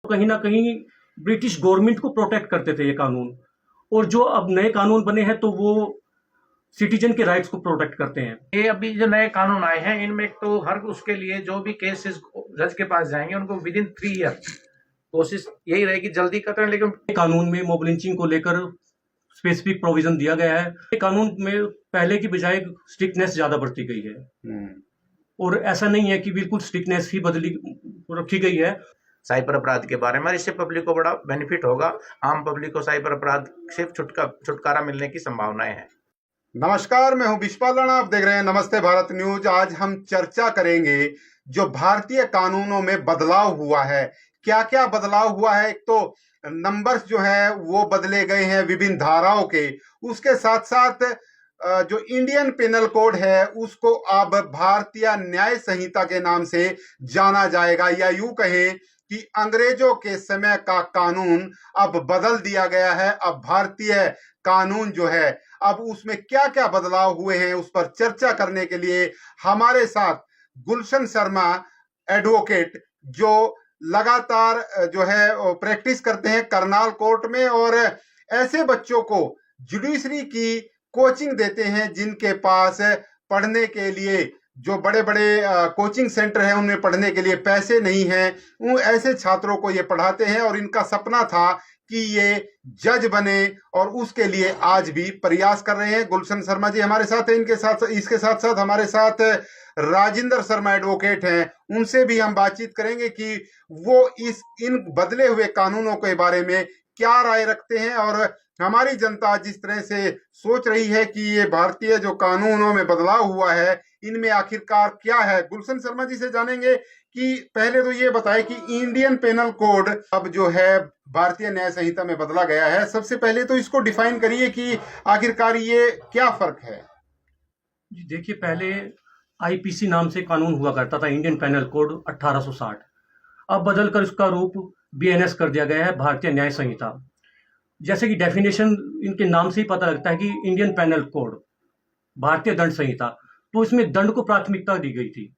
कहीं ना कहीं ब्रिटिश गवर्नमेंट को प्रोटेक्ट करते थे ये कानून, और जो अब नए कानून बने हैं तो वो सिटीजन के राइट्स को प्रोटेक्ट करते हैं। ये अभी जो नए कानून आए हैं इनमें तो हर उसके लिए जो भी केसेस जज के पास जाएंगे उनको विद इन 3 ईयर कोशिश यही रहेगी जल्दी करें। लेकिन कानून में मॉब लिंचिंग को लेकर स्पेसिफिक प्रोविजन दिया गया है। कानून में पहले की बजाय स्ट्रिक्टनेस ज्यादा बढ़ती गई है, और ऐसा नहीं है कि बिल्कुल स्ट्रिक्टनेस ही बदली रखी गई है। साइबर अपराध के बारे में इससे पब्लिक को बड़ा बेनिफिट होगा। आम पब्लिक को साइबर अपराध से छुटकारा मिलने की संभावनाएं हैं। नमस्कार, मैं हूं विश्वपाल राणा, आप देख रहे हैं नमस्ते भारत न्यूज। आज हम चर्चा करेंगे जो भारतीय कानूनों में बदलाव हुआ है, क्या क्या बदलाव हुआ है। एक तो नंबर्स जो है वो बदले गए हैं विभिन्न धाराओं के, उसके साथ साथ जो इंडियन पेनल कोड है उसको अब भारतीय न्याय संहिता के नाम से जाना जाएगा, या यूं कहें कि अंग्रेजों के समय का कानून अब बदल दिया गया है। अब भारतीय कानून जो है अब उसमें क्या क्या बदलाव हुए हैं उस पर चर्चा करने के लिए हमारे साथ गुलशन शर्मा एडवोकेट, जो लगातार जो है प्रैक्टिस करते हैं करनाल कोर्ट में, और ऐसे बच्चों को जुडिशरी की कोचिंग देते हैं जिनके पास पढ़ने के लिए जो बड़े बड़े कोचिंग सेंटर हैं उनमें पढ़ने के लिए पैसे नहीं हैं, उन ऐसे छात्रों को ये पढ़ाते हैं। और इनका सपना था कि ये जज बने और उसके लिए आज भी प्रयास कर रहे हैं। गुलशन शर्मा जी हमारे साथ हैं, इसके साथ साथ हमारे साथ राजेंद्र शर्मा एडवोकेट हैं, उनसे भी हम बातचीत करेंगे कि वो इन बदले हुए कानूनों के बारे में क्या राय रखते हैं, और हमारी जनता जिस तरह से सोच रही है कि ये भारतीय जो कानूनों में बदलाव हुआ है इनमें आखिरकार क्या है। गुलशन शर्मा जी से जानेंगे कि पहले तो ये बताए कि इंडियन पेनल कोड अब जो है भारतीय न्याय संहिता में बदला गया है। सबसे पहले तो इसको डिफाइन करिए कि आखिरकार ये क्या फर्क है। जी देखिए, पहले आईपीसी नाम से कानून हुआ करता था, इंडियन पेनल कोड 1860। अब बदलकर इसका रूप बीएनएस कर दिया गया है, भारतीय न्याय संहिता। जैसे कि डेफिनेशन इनके नाम से ही पता लगता है कि इंडियन पेनल कोड भारतीय दंड संहिता, तो इसमें दंड को प्राथमिकता दी गई थी।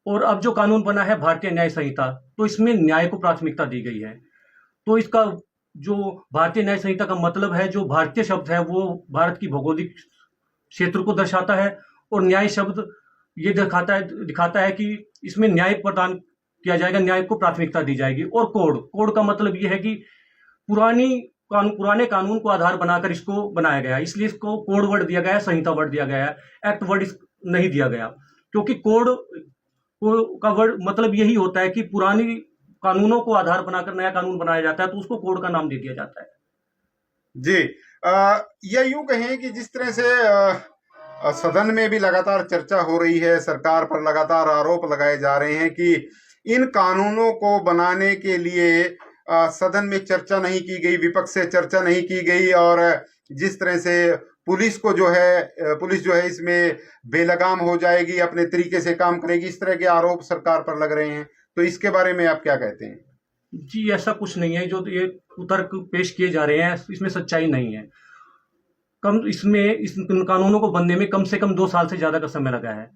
और अब जो कानून बना है भारतीय न्याय संहिता, तो इसमें न्याय को प्राथमिकता दी गई है। तो इसका जो भारतीय न्याय संहिता का मतलब है, जो भारतीय शब्द है वो भारत की भौगोलिक क्षेत्र को दर्शाता है, और न्याय शब्द ये दिखाता है कि इसमें न्याय प्रदान किया जाएगा, न्याय को प्राथमिकता दी जाएगी। और कोड का मतलब ये है कि पुराने कानून को आधार बनाकर इसको बनाया गया, इसलिए इसको कोड वर्ड दिया गया है, संहिता वर्ड दिया गया है, एक्ट वर्ड नहीं दिया गया। क्योंकि कोड का वर्ड मतलब यही होता है कि पुरानी कानूनों को आधार बनाकर नया कानून बनाया जाता है, तो उसको कोड का नाम दे दिया जाता है। जी, या यूं कहें कि जिस तरह से सदन में भी लगातार चर्चा हो रही है, सरकार पर लगातार आरोप लगाए जा रहे हैं कि इन कानूनों को बनाने के लिए सदन में चर्चा नहीं की गई, विपक्ष से चर्चा नहीं की गई, और जिस तरह से पुलिस जो है इसमें बेलगाम हो जाएगी, अपने तरीके से काम करेगी, इस तरह के आरोप सरकार पर लग रहे हैं। तो इसके बारे में आप क्या कहते हैं? जी, ऐसा कुछ नहीं है। जो ये तर्क पेश किए जा रहे हैं इसमें सच्चाई नहीं है। इस कानूनों को बनने में कम से कम 2 साल से ज्यादा का समय लगा है,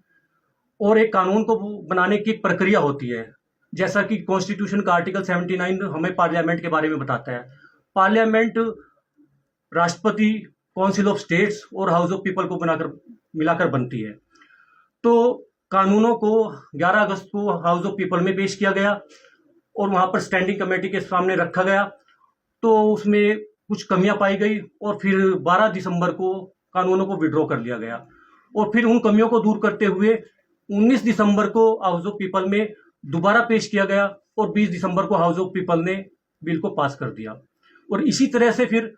और एक कानून को बनाने की प्रक्रिया होती है। जैसा कि कॉन्स्टिट्यूशन का आर्टिकल 79 हमें पार्लियामेंट के बारे में बताता है। पार्लियामेंट राष्ट्रपति, काउंसिल ऑफ स्टेट्स और हाउस ऑफ पीपल को मिलाकर बनती है। तो कानूनों को 11 अगस्त को हाउस ऑफ पीपल में पेश किया गया और वहां पर स्टैंडिंग कमेटी के सामने रखा गया। तो उसमें कुछ कमियां पाई गई, और फिर 12 दिसंबर को कानूनों को विड्रॉ कर लिया गया, और फिर उन कमियों को दूर करते हुए 19 दिसंबर को हाउस ऑफ पीपल में दोबारा पेश किया गया, और 20 दिसंबर को हाउस ऑफ पीपल ने बिल को पास कर दिया। और इसी तरह से फिर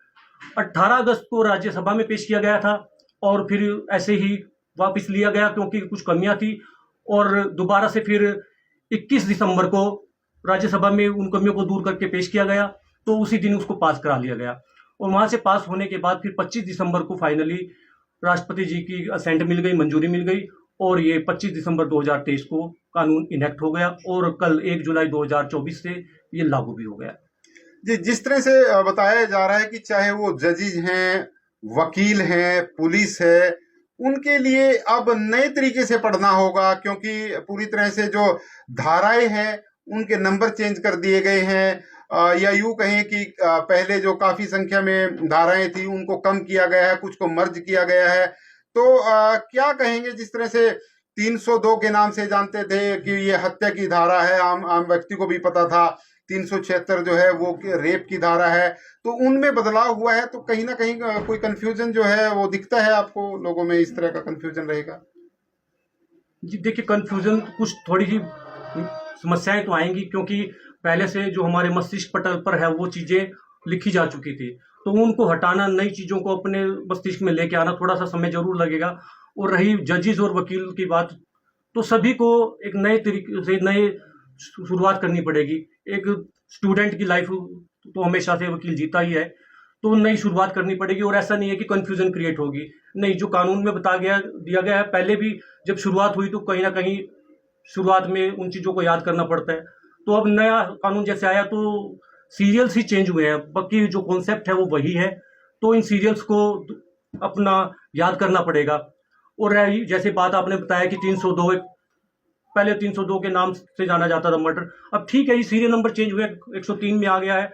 18 अगस्त को राज्यसभा में पेश किया गया था, और फिर ऐसे ही वापस लिया गया क्योंकि कुछ कमियां थी, और दोबारा से फिर 21 दिसंबर को राज्यसभा में उन कमियों को दूर करके पेश किया गया, तो उसी दिन उसको पास करा लिया गया। और वहां से पास होने के बाद फिर 25 दिसंबर को फाइनली राष्ट्रपति जी की असेंट मिल गई, मंजूरी मिल गई, और ये 25 दिसंबर 2023 को कानून इनेक्ट हो गया, और कल 1 जुलाई 2024 से ये लागू भी हो गया। जी, जिस तरह से बताया जा रहा है कि चाहे वो जजेज हैं, वकील हैं, पुलिस है, उनके लिए अब नए तरीके से पढ़ना होगा, क्योंकि पूरी तरह से जो धाराएं हैं उनके नंबर चेंज कर दिए गए हैं। या यूं कहें कि पहले जो काफी संख्या में धाराएं थी उनको कम किया गया है, कुछ को मर्ज किया गया है। तो क्या कहेंगे, जिस तरह से 302 के नाम से जानते थे कि ये हत्या की धारा है, आम आम व्यक्ति को भी पता था, 376 जो है वो रेप की धारा है, तो उनमें बदलाव हुआ है, तो कहीं ना कहीं कोई कंफ्यूजन जो है वो दिखता है आपको, लोगों में इस तरह का कंफ्यूजन रहेगा? जी देखिए, कंफ्यूजन कुछ थोड़ी सी समस्याएं तो आएंगी, क्योंकि पहले से जो हमारे मस्तिष्क पटल पर है वो चीजें लिखी जा चुकी थी, तो उनको हटाना, नई चीजों को अपने मस्तिष्क में लेके आना थोड़ा सा समय जरूर लगेगा। और रही जजेस और वकील की बात, तो सभी को एक नए तरीके से नए शुरुआत करनी पड़ेगी। एक स्टूडेंट की लाइफ तो हमेशा से वकील जीता ही है, तो नई शुरुआत करनी पड़ेगी। और ऐसा नहीं है कि कंफ्यूजन क्रिएट होगी, नहीं, जो कानून में दिया गया है, पहले भी जब शुरुआत हुई तो कहीं ना कहीं शुरुआत में उन चीज़ों को याद करना पड़ता है। तो अब नया कानून जैसे आया तो सीरियल्स ही चेंज हुए हैं, बाकी जो कॉन्सेप्ट है वो वही है, तो इन सीरियल्स को अपना याद करना पड़ेगा। और रही जैसे बात आपने बताया कि 302, पहले 302 के नाम से जाना जाता था मर्डर, अब ठीक है, ये सीरियल नंबर चेंज हुए, 103 में आ गया है।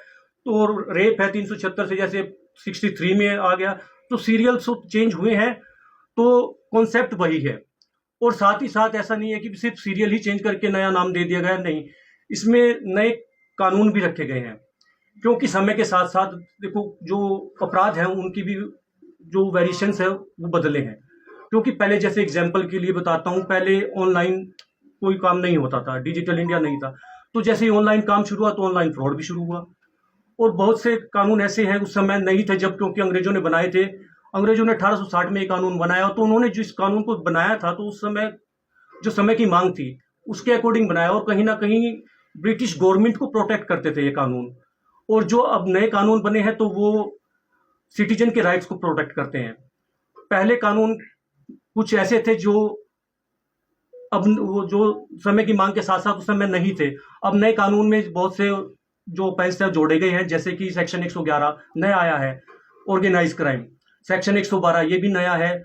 तो रेप है 376 से जैसे 63 में आ गया, तो सीरियल्स चेंज हुए हैं, तो कॉन्सेप्ट वही है। और साथ ही साथ ऐसा नहीं है कि सिर्फ सीरियल ही चेंज करके नया नाम दे दिया गया, नहीं, इसमें नए कानून भी रखे गए हैं, क्योंकि समय के साथ साथ देखो जो अपराध हैं उनकी भी जो वेरिएशंस है वो बदले हैं। क्योंकि पहले, जैसे एग्जांपल के लिए बताता हूँ, पहले ऑनलाइन कोई काम नहीं होता था, डिजिटल इंडिया नहीं था, तो जैसे ही ऑनलाइन काम शुरू हुआ तो ऑनलाइन फ्रॉड भी शुरू हुआ। और बहुत से कानून ऐसे हैं उस समय नहीं थे जब, क्योंकि अंग्रेजों ने बनाए थे, अंग्रेजों ने 1860 में ये कानून बनाया, तो उन्होंने जिस कानून को बनाया था तो उस समय जो समय की मांग थी उसके अकॉर्डिंग बनाया, और कहीं ना कहीं ब्रिटिश गवर्नमेंट को प्रोटेक्ट करते थे ये कानून। और जो अब नए कानून बने हैं तो वो सिटीजन के राइट्स को प्रोटेक्ट करते हैं। पहले कानून कुछ ऐसे थे जो अब वो जो समय की मांग के साथ साथ उस समय नहीं थे। अब नए कानून में बहुत से जो ऑफेंस है जोड़े गए हैं, जैसे कि सेक्शन 111 नया आया है, ऑर्गेनाइज क्राइम, सेक्शन 112 ये भी नया है,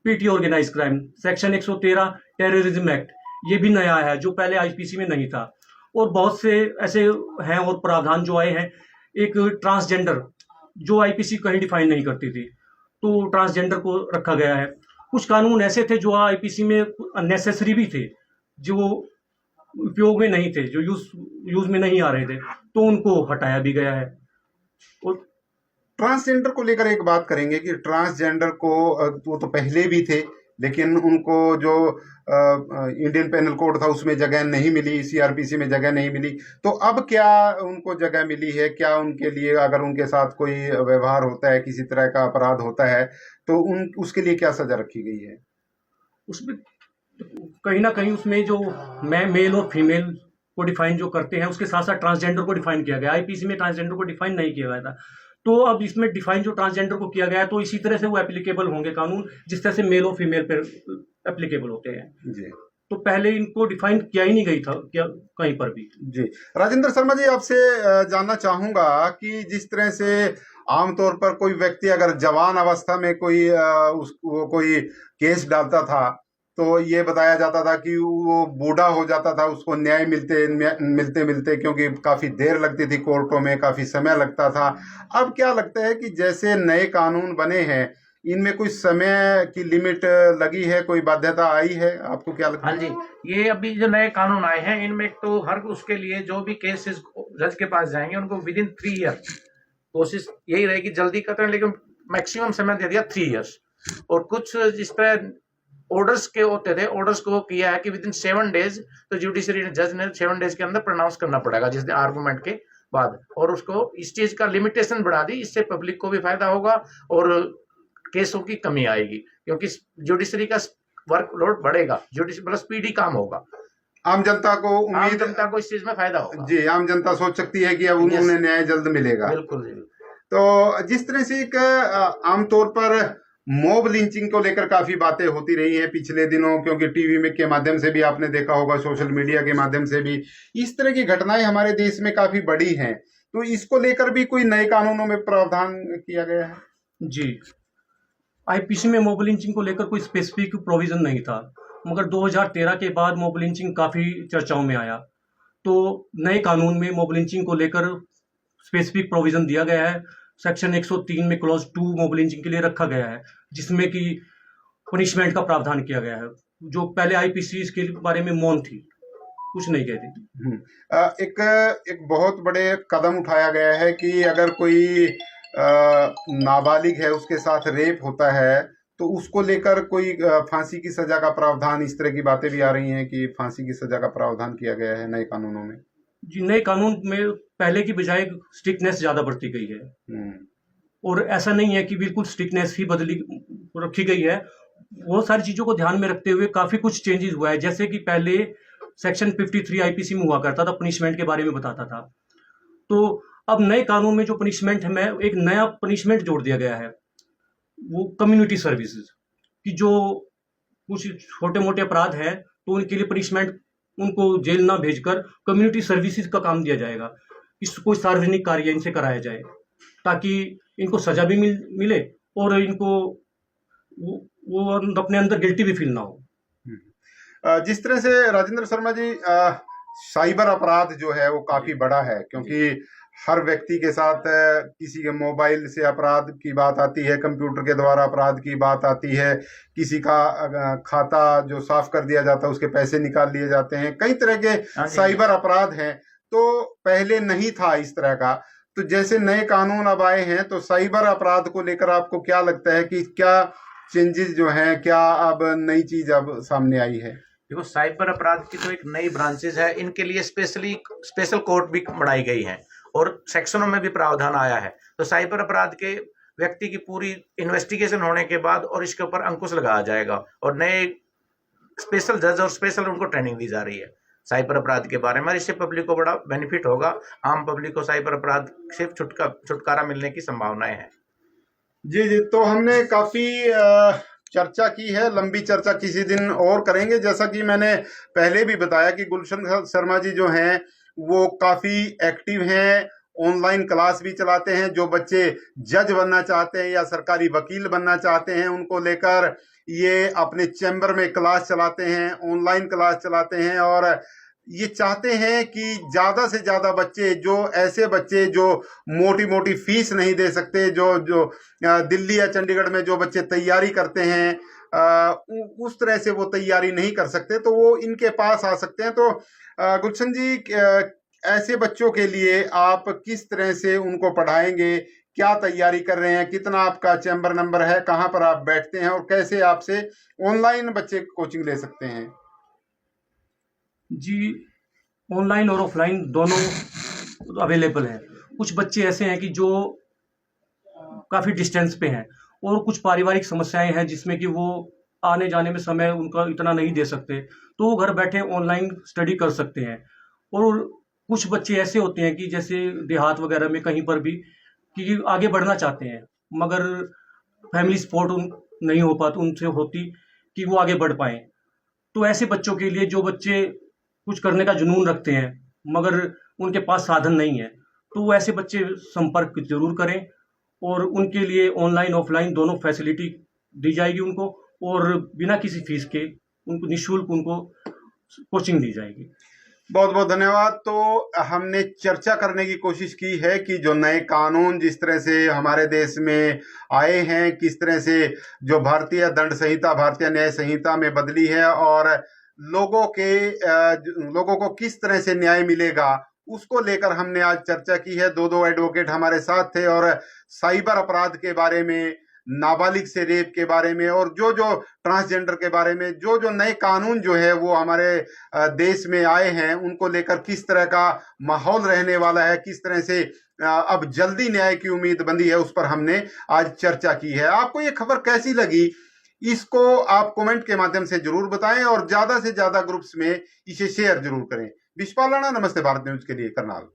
petty organised crime, section 113 terrorism act ये भी नया है जो पहले आईपीसी में नहीं था। और बहुत से ऐसे हैं और प्रावधान जो आए हैं, एक ट्रांसजेंडर जो आईपीसी कहीं डिफाइन नहीं करती थी, तो ट्रांसजेंडर को रखा गया है। कुछ कानून ऐसे थे जो आईपीसी में अननेसेसरी भी थे, जो उपयोग में नहीं थे, जो यूज में नहीं आ रहे थे, तो उनको हटाया भी गया है। और ट्रांसजेंडर को लेकर एक बात करेंगे कि ट्रांसजेंडर को वो तो पहले भी थे, लेकिन उनको जो इंडियन पेनल कोड था उसमें जगह नहीं मिली, सीआरपीसी में जगह नहीं मिली, तो अब क्या उनको जगह मिली है? क्या उनके लिए, अगर उनके साथ कोई व्यवहार होता है, किसी तरह का अपराध होता है, तो उसके लिए क्या सजा रखी गई है? उसमें कहीं ना कहीं उसमें जो मेल और फीमेल को डिफाइन जो करते हैं, उसके साथ साथ ट्रांसजेंडर को डिफाइन किया गया। आईपीसी में ट्रांसजेंडर को डिफाइन नहीं किया गया था, तो अब इसमें डिफाइन जो ट्रांसजेंडर को किया गया है, तो इसी तरह से वो एप्लीकेबल होंगे कानून जिस तरह से मेल और फीमेल पर एप्लीकेबल होते हैं जी। तो पहले इनको डिफाइन किया ही नहीं गई था क्या कहीं पर भी। जी, राजेंद्र शर्मा जी, आपसे जानना चाहूंगा कि जिस तरह से आमतौर पर कोई व्यक्ति अगर जवान अवस्था में कोई केस डालता था, तो ये बताया जाता था कि वो बूढ़ा हो जाता था, उसको न्याय मिलते क्योंकि काफी देर लगती थी कोर्टों में, काफी समय लगता था। अब क्या लगता है कि जैसे नए कानून बने हैं, इनमें कोई समय की लिमिट लगी है, कोई बाध्यता आई है? आपको क्या लगता है? हाँ जी, ये अभी जो नए कानून आए हैं इनमें एक तो हर उसके लिए जो भी केसेस जज के पास जाएंगे उनको विद इन 3 ईयर, कोशिश यही रहेगी जल्दी करें, लेकिन मैक्सिमम समय दे दिया 3 ईयर्स। और कुछ जिस तरह ऑर्डर्स के होते थे, ऑर्डर्स को किया है कि विद इन 7 डेज, तो जुडिशरी जज ने 7 डेज के अंदर प्रोनाउंस करना पड़ेगा जिस दिन आर्गूमेंट के बाद, और उसको इस चीज का लिमिटेशन बढ़ा दी। इससे पब्लिक को भी फायदा होगा और केसों की कमी आएगी, क्योंकि जुडिशरी का वर्कलोड बढ़ेगा, जुडिशरी मतलब स्पीडी काम होगा। आम जनता को उम्मीद, आम जनता को इस चीज में फायदा होगा। जी, आम जनता सोच सकती है कि अब उन्हें न्याय जल्द मिलेगा। बिल्कुल। तो जिस तरह से एक आमतौर पर मॉब लिंचिंग को लेकर काफी बातें होती रही है पिछले दिनों, क्योंकि टीवी में के माध्यम से भी आपने देखा होगा, सोशल मीडिया के माध्यम से भी इस तरह की घटनाएं हमारे देश में काफी बढ़ी हैं, तो इसको लेकर भी कोई नए कानूनों में प्रावधान किया गया है? जी, आईपीसी में मॉब लिंचिंग को लेकर कोई स्पेसिफिक प्रोविजन नहीं था, मगर 2013 के बाद मॉब लिंचिंग काफ़ी चर्चाओं में आया, तो नए कानून में मॉब लिंचिंग को लेकर स्पेसिफिक प्रोविजन दिया गया है। सेक्शन 103 में क्लॉज 2 मोबाइल लिंचिंग के लिए रखा गया है, जिसमें कि पनिशमेंट का प्रावधान किया गया है, जो पहले आईपीसी इसके बारे में मौन थी, कुछ नहीं कहती थी। एक बहुत बड़े कदम उठाया गया है कि अगर कोई नाबालिग है उसके साथ रेप होता है तो उसको लेकर कोई फांसी की सजा का प्रावधान, इस तरह की बातें भी आ रही हैं कि फांसी की सजा का प्रावधान किया गया है नए कानूनों में। जी, नए कानून में पहले की बजाय स्ट्रिक्टनेस ज्यादा बढ़ती गई है, और ऐसा नहीं है कि बिल्कुल स्ट्रिक्टनेस ही बदली रखी गई है। वो सारी चीजों को ध्यान में रखते हुए काफी कुछ चेंजेस हुआ है। जैसे कि पहले सेक्शन 53 आईपीसी में हुआ करता था, पनिशमेंट के बारे में बताता था, तो अब नए कानून में जो पनिशमेंट है, में एक नया पनिशमेंट जोड़ दिया गया है, वो कम्युनिटी सर्विसेज कि जो कुछ छोटे मोटे अपराध हैं तो उनके लिए पनिशमेंट, उनको जेल ना भेजकर कम्युनिटी सर्विसेज का काम दिया जाएगा। कोई सार्वजनिक कार्य इनसे कराया जाए ताकि इनको सजा भी मिले और इनको वो अपने अंदर गिल्टी भी फील ना हो। जिस तरह से राजेंद्र शर्मा जी, साइबर अपराध जो है वो काफी बड़ा है, क्योंकि हर व्यक्ति के साथ किसी के मोबाइल से अपराध की बात आती है, कंप्यूटर के द्वारा अपराध की बात आती है, किसी का खाता जो साफ कर दिया जाता है उसके पैसे निकाल लिए जाते हैं, कई तरह के साइबर अपराध हैं। तो पहले नहीं था इस तरह का, तो जैसे नए कानून अब आए हैं तो साइबर अपराध को लेकर आपको क्या लगता है कि क्या चेंजेस जो हैं, क्या अब नई चीज अब सामने आई है? देखो, साइबर अपराध की तो एक नई ब्रांचेज है, इनके लिए स्पेशल कोर्ट भी बनाई गई है और सेक्शनों में भी प्रावधान आया है। तो साइबर अपराध के व्यक्ति की पूरी इन्वेस्टिगेशन होने के बाद और इसके ऊपर अंकुश लगाया जाएगा और नए स्पेशल जज और स्पेशल उनको ट्रेनिंग दी जा रही है साइबर अपराध के बारे में। इससे पब्लिक को बड़ा बेनिफिट होगा, आम पब्लिक को साइबर अपराध से छुटकारा मिलने की संभावनाएं हैं। जी जी, तो हमने काफी चर्चा की है, लंबी चर्चा किसी दिन और करेंगे। जैसा कि मैंने पहले भी बताया कि गुलशन शर्मा जी जो हैं वो काफी एक्टिव हैं, ऑनलाइन क्लास भी चलाते हैं। जो बच्चे जज बनना चाहते हैं या सरकारी वकील बनना चाहते हैं उनको लेकर ये अपने चैम्बर में क्लास चलाते हैं, ऑनलाइन क्लास चलाते हैं, और ये चाहते हैं कि ज्यादा से ज्यादा बच्चे, जो ऐसे बच्चे जो मोटी मोटी फीस नहीं दे सकते, जो दिल्ली या चंडीगढ़ में जो बच्चे तैयारी करते हैं उस तरह से वो तैयारी नहीं कर सकते, तो वो इनके पास आ सकते हैं। तो गुलशन जी, ऐसे बच्चों के लिए आप किस तरह से उनको पढ़ाएंगे, क्या तैयारी कर रहे हैं, कितना आपका चैम्बर नंबर है, कहाँ पर आप बैठते हैं और कैसे आपसे ऑनलाइन बच्चे कोचिंग ले सकते हैं? जी, ऑनलाइन और ऑफलाइन दोनों अवेलेबल है। कुछ बच्चे ऐसे हैं कि जो काफ़ी डिस्टेंस पे हैं और कुछ पारिवारिक समस्याएं हैं जिसमें कि वो आने जाने में समय उनका इतना नहीं दे सकते, तो वो घर बैठे ऑनलाइन स्टडी कर सकते हैं। और कुछ बच्चे ऐसे होते हैं कि जैसे देहात वगैरह में कहीं पर भी कि आगे बढ़ना चाहते हैं मगर फैमिली सपोर्ट नहीं हो पाती उनसे होती कि वो आगे बढ़ पाएँ। तो ऐसे बच्चों के लिए, जो बच्चे कुछ करने का जुनून रखते हैं मगर उनके पास साधन नहीं है, तो वो ऐसे बच्चे संपर्क जरूर करें और उनके लिए ऑनलाइन ऑफलाइन दोनों फैसिलिटी दी जाएगी उनको, और बिना किसी फीस के उनको निःशुल्क उनको कोचिंग दी जाएगी। बहुत बहुत धन्यवाद। तो हमने चर्चा करने की कोशिश की है कि जो नए कानून जिस तरह से हमारे देश में आए हैं, किस तरह से जो भारतीय दंड संहिता, भारतीय न्याय संहिता में बदली है और लोगों को किस तरह से न्याय मिलेगा, उसको लेकर हमने आज चर्चा की है। दो एडवोकेट हमारे साथ थे और साइबर अपराध के बारे में, नाबालिग से रेप के बारे में और जो ट्रांसजेंडर के बारे में, जो नए कानून जो है वो हमारे देश में आए हैं, उनको लेकर किस तरह का माहौल रहने वाला है, किस तरह से अब जल्दी न्याय की उम्मीद बंधी है, उस पर हमने आज चर्चा की है। आपको ये खबर कैसी लगी, इसको आप कमेंट के माध्यम से जरूर बताएं और ज्यादा से ज्यादा ग्रुप्स में इसे शेयर जरूर करें। विश्वपाल राणा, नमस्ते भारत न्यूज के लिए, करनाल।